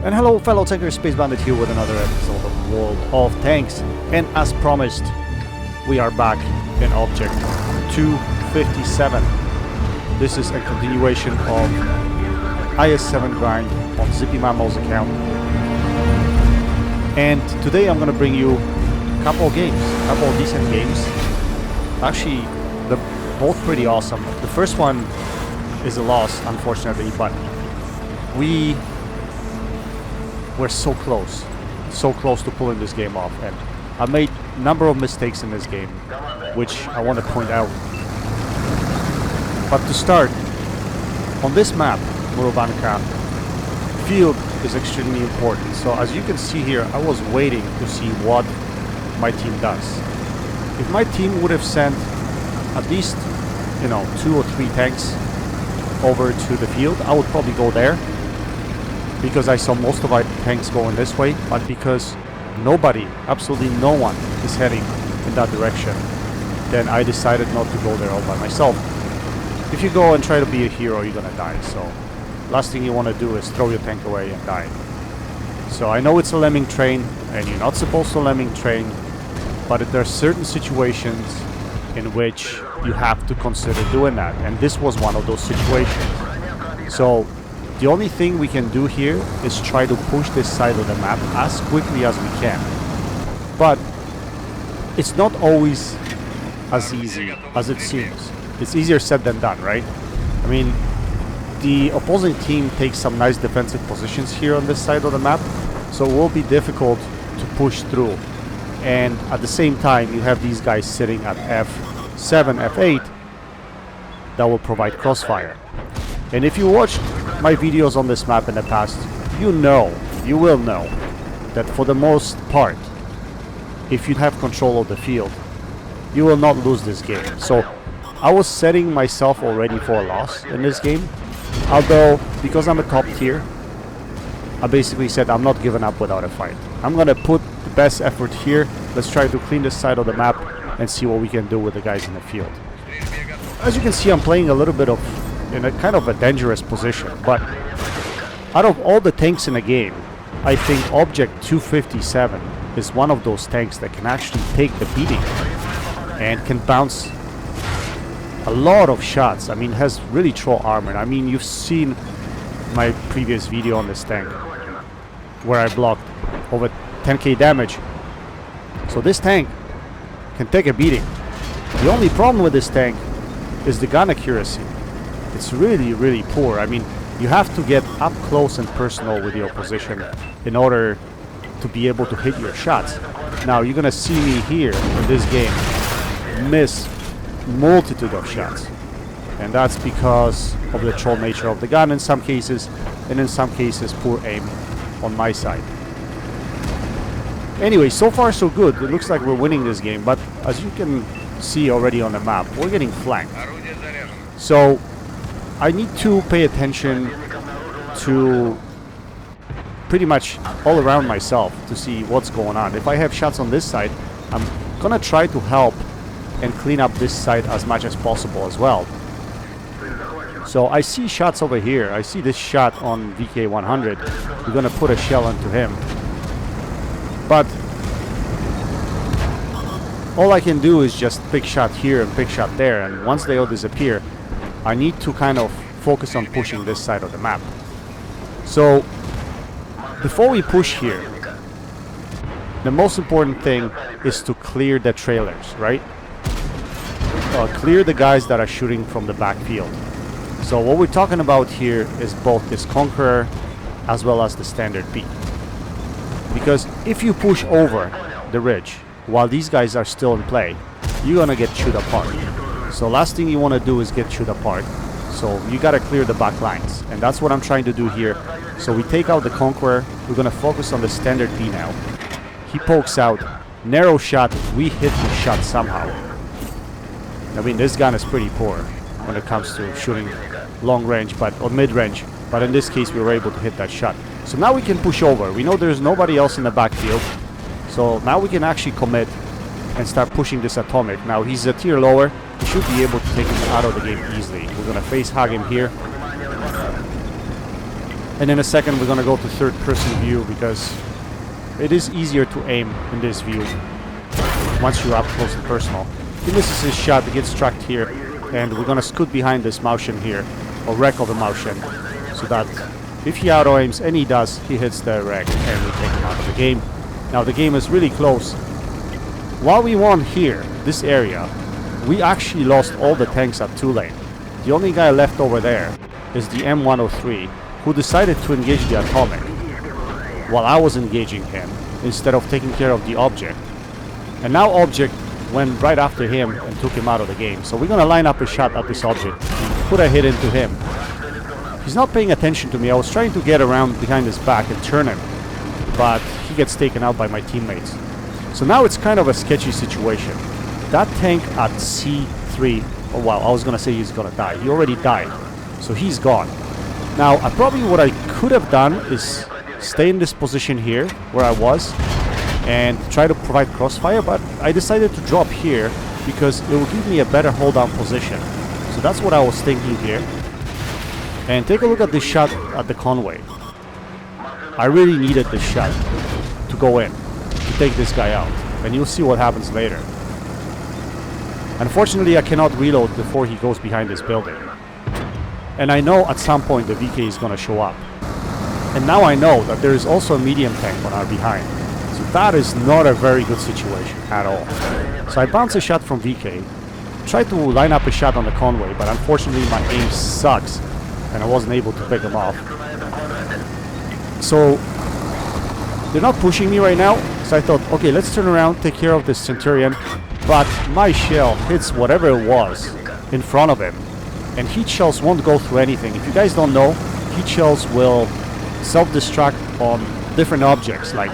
And hello fellow tankers, Space Bandit here with another episode of World of Tanks. And as promised, we are back in Object.257. This is a continuation of IS-7 grind on Zippy Mammal's account. And today I'm going to bring you a couple of games, a couple of decent games. Actually, they're both pretty awesome. The first one is a loss, unfortunately, but we were so close to pulling this game off, and I made a number of mistakes in this game, which I want to point out. But to start, on this map, Murovanka, field is extremely important. So as you can see here, I was waiting to see what my team does. If my team would have sent at least, 2 or 3 tanks over to the field, I would probably go there, because I saw most of our tanks going this way, but because nobody, absolutely no one, is heading in that direction, then I decided not to go there all by myself. If you go and try to be a hero, you're gonna die, so last thing you want to do is throw your tank away and die. So I know it's a lemming train, and you're not supposed to lemming train, but there are certain situations in which you have to consider doing that, and this was one of those situations. So the only thing we can do here is try to push this side of the map as quickly as we can. But it's not always as easy as it seems. It's easier said than done, right? I mean, the opposing team takes some nice defensive positions here on this side of the map, so it will be difficult to push through. And at the same time, you have these guys sitting at F7, F8 that will provide crossfire. And if you watched my videos on this map in the past, you will know that for the most part, if you have control of the field, you will not lose this game. So I was setting myself already for a loss in this game, although because I'm a top tier, I basically said I'm not giving up without a fight. I'm gonna put the best effort here. Let's try to clean this side of the map and see what we can do with the guys in the field. As you can see, I'm playing a little bit in a kind of a dangerous position, but out of all the tanks in the game, I think Object.257 is one of those tanks that can actually take the beating and can bounce a lot of shots. I mean, has really troll armor. I mean, you've seen my previous video on this tank where I blocked over 10k damage. So this tank can take a beating. The only problem with this tank is the gun accuracy. It's really, really poor. I mean, you have to get up close and personal with your opposition in order to be able to hit your shots. Now, you're gonna see me here in this game miss multitude of shots, and that's because of the troll nature of the gun in some cases, and in some cases poor aim on my side. Anyway, so far so good. It looks like we're winning this game, but as you can see already on the map, we're getting flanked. So I need to pay attention to pretty much all around myself to see what's going on. If I have shots on this side, I'm gonna try to help and clean up this side as much as possible as well. So I see shots over here. I see this shot on VK100. We're gonna put a shell into him. But all I can do is just pick shot here and pick shot there, and once they all disappear, I need to kind of focus on pushing this side of the map. So before we push here, the most important thing is to clear the trailers, right? Clear the guys that are shooting from the backfield. So what we're talking about here is both this Conqueror as well as the Standard B. Because if you push over the ridge while these guys are still in play, you're gonna get chewed apart. So last thing you want to do is get chewed apart. So you gotta clear the back lines, and that's what I'm trying to do here. So we take out the Conqueror. We're gonna focus on the Standard B now. He pokes out, narrow shot. We hit the shot somehow. I mean, this gun is pretty poor when it comes to shooting long range, or mid range. But in this case, we were able to hit that shot. So now we can push over. We know there's nobody else in the backfield. So now we can actually commit and start pushing this Atomic. Now he's a tier lower. We should be able to take him out of the game easily. We're gonna face hug him here. And in a second we're gonna go to third person view because it is easier to aim in this view once you're up close and personal. He misses his shot, he gets tracked here, and we're gonna scoot behind this Maushin here, or wreck of the Maushin, so that if he auto aims, and he does, he hits the wreck and we take him out of the game. Now the game is really close. While we won here, this area, we actually lost all the tanks at 2 lane. The only guy left over there is the M103, who decided to engage the Atomic while I was engaging him instead of taking care of the Object. And now Object went right after him and took him out of the game. So we're gonna line up a shot at this Object, put a hit into him. He's not paying attention to me. I was trying to get around behind his back and turn him, but he gets taken out by my teammates. So now it's kind of a sketchy situation. That tank at C3, oh wow, I was gonna say he's gonna die. He already died, so he's gone. Now, probably what I could have done is stay in this position here, where I was, and try to provide crossfire, but I decided to drop here because it will give me a better hold down position. So that's what I was thinking here. And take a look at this shot at the Conway. I really needed this shot to go in, to take this guy out, and you'll see what happens later. Unfortunately, I cannot reload before he goes behind this building. And I know at some point the VK is gonna show up. And now I know that there is also a medium tank on our behind. So that is not a very good situation at all. So I bounce a shot from VK, try to line up a shot on the Conway, but unfortunately my aim sucks and I wasn't able to pick him off. So they're not pushing me right now, so I thought, okay, let's turn around, take care of this Centurion, but my shell hits whatever it was in front of him, and heat shells won't go through anything. If you guys don't know, heat shells will self-destruct on different objects like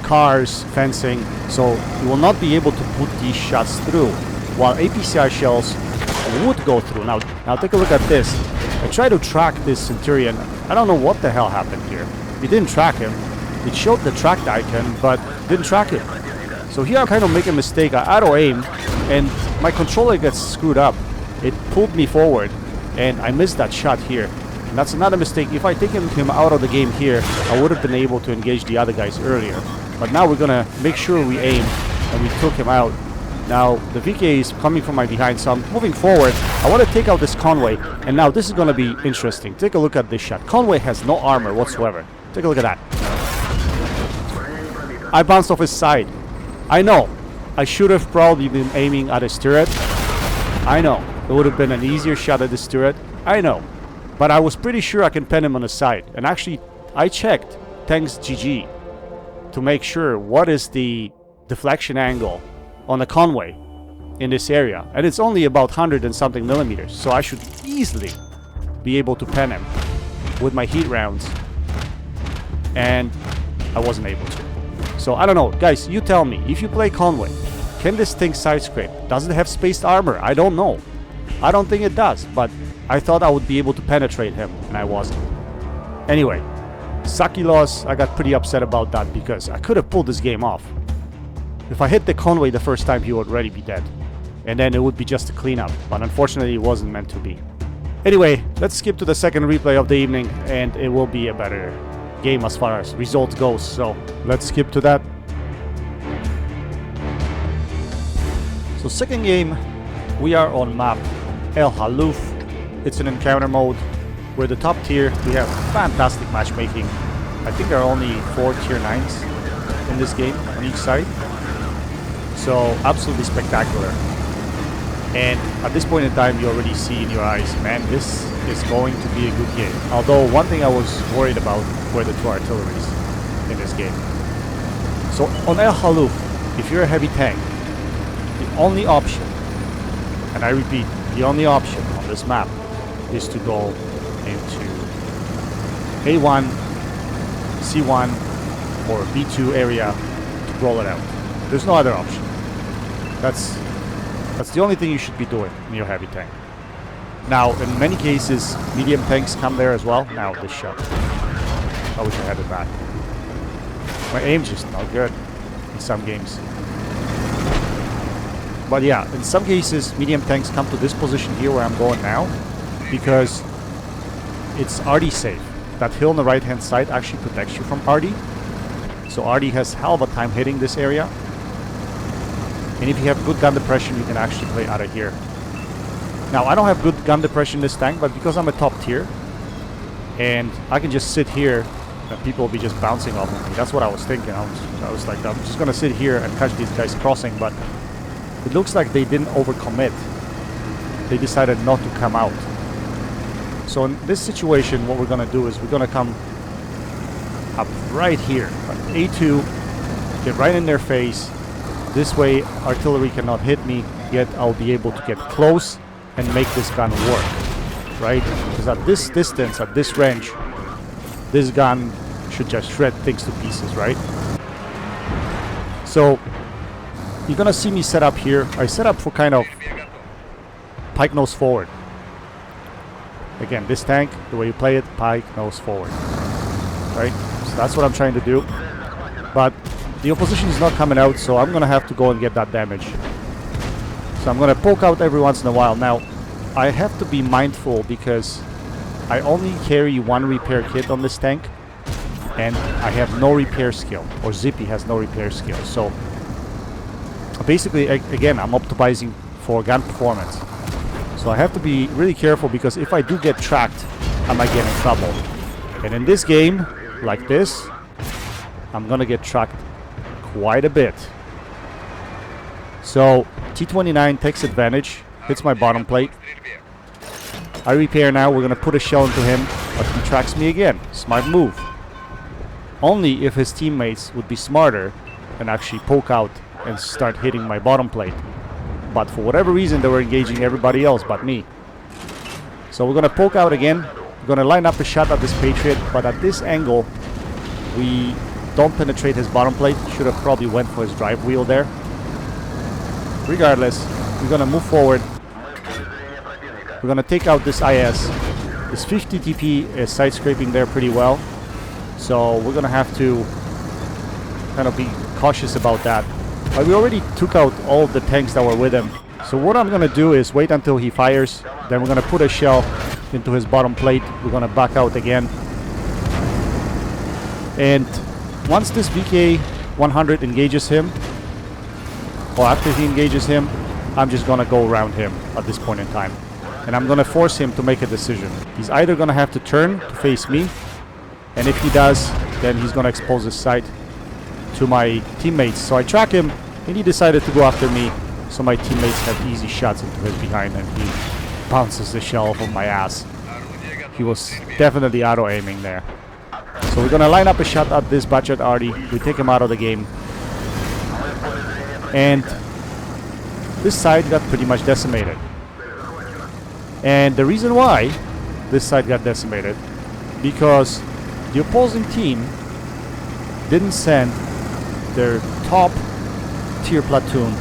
cars, fencing, so you will not be able to put these shots through, while APCR shells would go through. Now take a look at this. I tried to track this Centurion. I don't know what the hell happened here. It didn't track him. It showed the tracked icon, but didn't track him. So here I kind of make a mistake. I auto aim, and my controller gets screwed up. It pulled me forward, and I missed that shot here. And that's another mistake. If I take him out of the game here, I would have been able to engage the other guys earlier. But now we're gonna make sure we aim, and we took him out. Now the VK is coming from my behind, so I'm moving forward. I want to take out this Conway, and now this is gonna be interesting. Take a look at this shot. Conway has no armor whatsoever. Take a look at that. I bounced off his side. I know. I should have probably been aiming at his turret. I know. It would have been an easier shot at this turret. I know. But I was pretty sure I can pen him on the side. And actually, I checked Tanks GG to make sure what is the deflection angle on the Conway in this area. And it's only about 100 and something millimeters. So I should easily be able to pen him with my heat rounds. And I wasn't able to. So I don't know. Guys, you tell me. If you play Conway, can this thing side scrape? Does it have spaced armor? I don't know. I don't think it does. But I thought I would be able to penetrate him. And I wasn't. Anyway. Sucky loss. I got pretty upset about that because I could have pulled this game off. If I hit the Conway the first time, he would already be dead. And then it would be just a cleanup. But unfortunately, it wasn't meant to be. Anyway, let's skip to the second replay of the evening. And it will be a better game as far as results goes. So let's skip to that. So second game, we are on map El Haluf. It's an encounter mode. We're the top tier. We have fantastic matchmaking. I think there are only 4 tier 9s in this game on each side. So absolutely spectacular. And at this point in time, you already see in your eyes, man, this is going to be a good game. Although one thing I was worried about were the 2 artilleries in this game. So on El Haluf, if you're a heavy tank, the only option, and I repeat, the only option on this map is to go into A1, C1, or B2 area to roll it out. There's no other option. That's the only thing you should be doing in your heavy tank. Now, in many cases, medium tanks come there as well. Now, this shot. I wish I had it back. My aim's just not good in some games. But yeah, in some cases, medium tanks come to this position here where I'm going now because it's already safe. that hill on the right hand side actually protects you from RD. So RD has hell of a time hitting this area. And if you have good gun depression, you can actually play out of here. Now, I don't have good gun depression in this tank, but because I'm a top tier, and I can just sit here, and people will be just bouncing off of me. That's what I was thinking. I was like, I'm just gonna sit here and catch these guys crossing, but it looks like they didn't overcommit. They decided not to come out. So in this situation, what we're gonna do is we're gonna come up right here, A2, get right in their face. This way, artillery cannot hit me, yet I'll be able to get close and make this gun work, right? Because at this distance, at this range, this gun should just shred things to pieces, right? So you're gonna see me set up here. I set up for kind of pike nose forward. Again, this tank, the way you play it, pike nose forward, right? So that's what I'm trying to do. But the opposition is not coming out, so I'm gonna have to go and get that damage. So I'm gonna poke out every once in a while. Now, I have to be mindful because I only carry one repair kit on this tank, and I have no repair skill, or Zippy has no repair skill. So basically, again, I'm optimizing for gun performance. So I have to be really careful because if I do get tracked, I might get in trouble. And in this game, like this, I'm gonna get tracked quite a bit. So T-29 takes advantage, hits my bottom plate. I repair now, we're gonna put a shell into him, but he tracks me again. Smart move. Only if his teammates would be smarter and actually poke out and start hitting my bottom plate. But for whatever reason, they were engaging everybody else but me. So we're gonna poke out again. We're gonna line up a shot at this Patriot, but at this angle, we don't penetrate his bottom plate. Should have probably went for his drive wheel there. Regardless, we're gonna move forward. We're gonna take out this IS. This 50 TP is side scraping there pretty well. So we're gonna have to kind of be cautious about that. But we already took out all of the tanks that were with him. So what I'm gonna do is wait until he fires. Then we're gonna put a shell into his bottom plate. We're gonna back out again. And once this VK-100 engages him, or after he engages him, I'm just gonna go around him at this point in time. And I'm gonna force him to make a decision. He's either gonna have to turn to face me, and if he does, then he's gonna expose his sight to my teammates. So I track him, and he decided to go after me, so my teammates have easy shots into his behind, and he bounces the shell off of my ass. He was definitely auto-aiming there. So we're gonna line up a shot at this Bachet Arty. We take him out of the game. And this side got pretty much decimated. And the reason why this side got decimated, because the opposing team didn't send their top tier platoon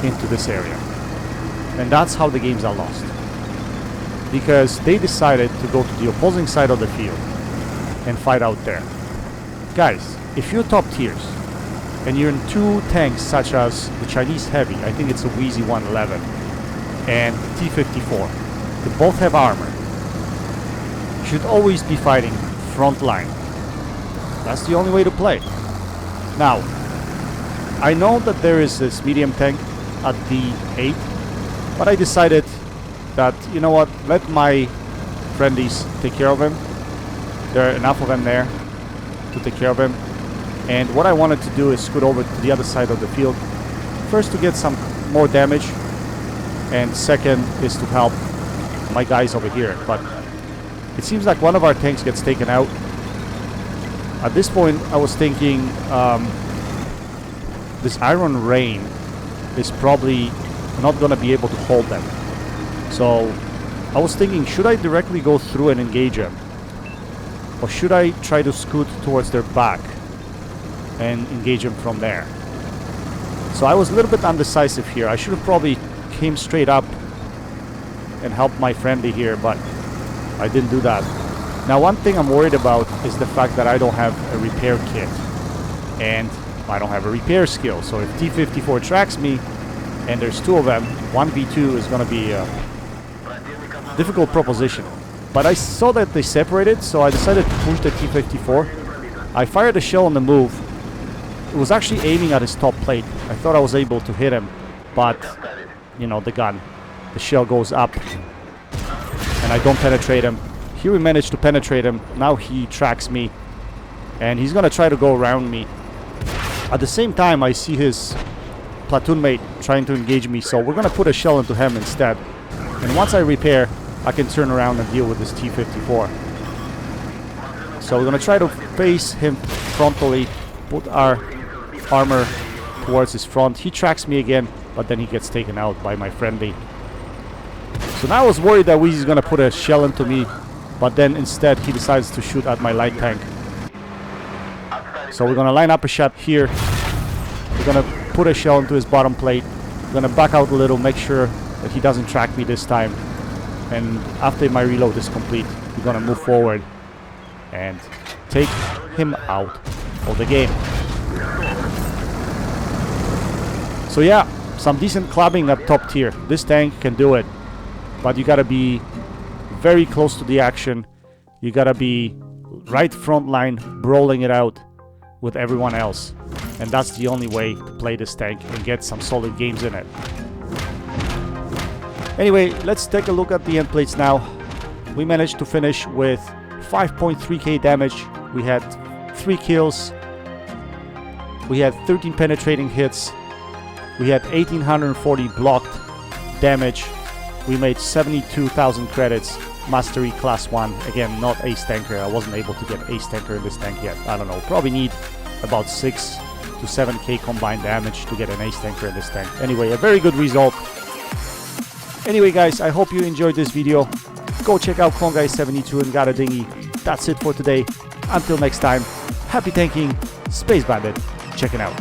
into this area. And that's how the games are lost. Because they decided to go to the opposing side of the field and fight out there. Guys, if you're top tiers and you're in two tanks such as the Chinese Heavy, I think it's a Wheezy 111, and T-54, they both have armor, you should always be fighting frontline. That's the only way to play. Now, I know that there is this medium tank at the 8, but I decided that, you know what, let my friendlies take care of him. There are enough of them there to take care of him. And what I wanted to do is scoot over to the other side of the field. First, to get some more damage, and second is to help my guys over here. But it seems like one of our tanks gets taken out. At this point, I was thinking this Iron Rain is probably not going to be able to hold them. So I was thinking, should I directly go through and engage them? Or should I try to scoot towards their back and engage them from there? So I was a little bit undecisive here. I should have probably came straight up and helped my friendly here, but I didn't do that. Now, one thing I'm worried about is the fact that I don't have a repair kit. And I don't have a repair skill. So if T-54 tracks me, and there's two of them, 1v2 is going to be a difficult proposition. But I saw that they separated, so I decided to push the T-54. I fired a shell on the move. It was actually aiming at his top plate. I thought I was able to hit him, but, you know, the gun. The shell goes up, and I don't penetrate him. Here we managed to penetrate him. Now he tracks me, and he's gonna try to go around me. At the same time, I see his platoon mate trying to engage me, so we're gonna put a shell into him instead. And once I repair, I can turn around and deal with this T-54. So we're gonna try to face him frontally, put our armor towards his front. He tracks me again, but then he gets taken out by my friendly. So now I was worried that he's gonna put a shell into me, but then instead he decides to shoot at my light tank. So we're gonna line up a shot here. We're gonna put a shell into his bottom plate. We're gonna back out a little, make sure that he doesn't track me this time. And after my reload is complete, we're gonna move forward and take him out of the game. So yeah, some decent clubbing at top tier. This tank can do it, but you gotta be very close to the action. You gotta be right front line, brawling it out with everyone else. And that's the only way to play this tank and get some solid games in it. Anyway, let's take a look at the end plates now. We managed to finish with 5.3k damage. We had 3 kills. We had 13 penetrating hits. We had 1840 blocked damage. We made 72,000 credits. Mastery class 1. Again, not ace tanker. I wasn't able to get ace tanker in this tank yet. I don't know. Probably need about 6 to 7k combined damage to get an ace tanker in this tank. Anyway, a very good result. Anyway guys, I hope you enjoyed this video. Go check out CloneGuy72 and Got a Dinghy. That's it for today. Until next time, happy tanking, Space Bandit, checking out.